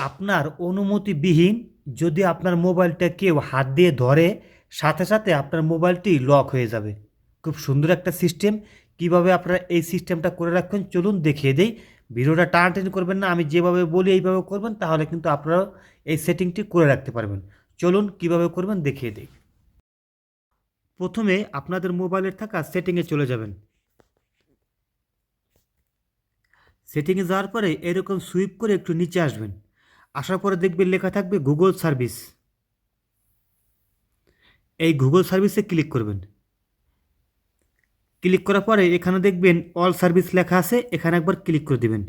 আপনার অনুমতিবিহীন যদি আপনার মোবাইলটা কেউ হাত দিয়ে ধরে, সাথে সাথে আপনার মোবাইলটি লক হয়ে যাবে। খুব সুন্দর একটা সিস্টেম। কিভাবে আপনারা এই সিস্টেমটা করে রাখবেন চলুন দেখিয়ে দেই। ভিডিওটা টানাটানি করবেন না, আমি যেভাবে বলি এইভাবে করবেন, তাহলে কিন্তু আপনারাও এই সেটিংটি করে রাখতে পারবেন। চলুন কিভাবে করবেন দেখিয়ে দিই। প্রথমে আপনাদের মোবাইলের থাকা সেটিংয়ে চলে যাবেন। সেটিংয়ে যাওয়ার পরে এরকম সুইপ করে একটু নিচে আসবেন। আসার পরে দেখবেন লেখা থাকবে গুগল সার্ভিস। এই গুগল সার্ভিসে ক্লিক করবেন। ক্লিক করার পরে এখানে দেখবেন অল সার্ভিস লেখা আছে, এখানে একবার ক্লিক করে দিবেন।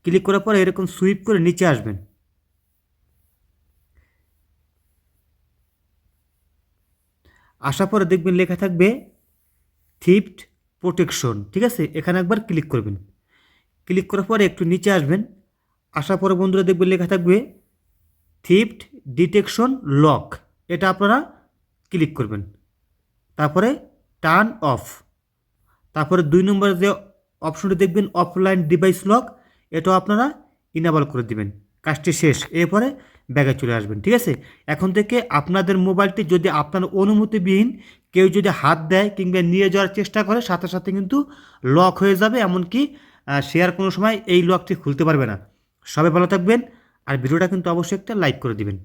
ক্লিক করার পরে এরকম সুইপ করে নিচে আসবেন। আসার পরে দেখবেন লেখা থাকবে থিফট প্রোটেকশন, ঠিক আছে, এখানে একবার ক্লিক করবেন। ক্লিক করার পরে একটু নিচে আসবেন। আসার পরে বন্ধুরা দেখবেন লেখা থাকবে থিফট ডিটেকশন লক, এটা আপনারা ক্লিক করবেন। তারপরে টার্ন অফ, তারপরে 2 নম্বরে যে অপশনটি দেখবেন অফলাইন ডিভাইস লক, এটাও আপনারা ইনেবল করে দিবেন। কাজটি শেষ, এরপরে ব্যাগে চলে আসবেন। ঠিক আছে, এখন থেকে আপনাদের মোবাইলটি যদি আপনার অনুমতিবিহীন কেউ যদি হাত দেয় কিংবা নিয়ে যাওয়ার চেষ্টা করে, সাথে সাথে কিন্তু লক হয়ে যাবে, এমনকি সে আর কোনো সময় এই লকটি খুলতে পারবে না। সবাই ভালো থাকবেন, আর ভিডিওটা কিন্তু অবশ্যই একটা লাইক করে দিবেন।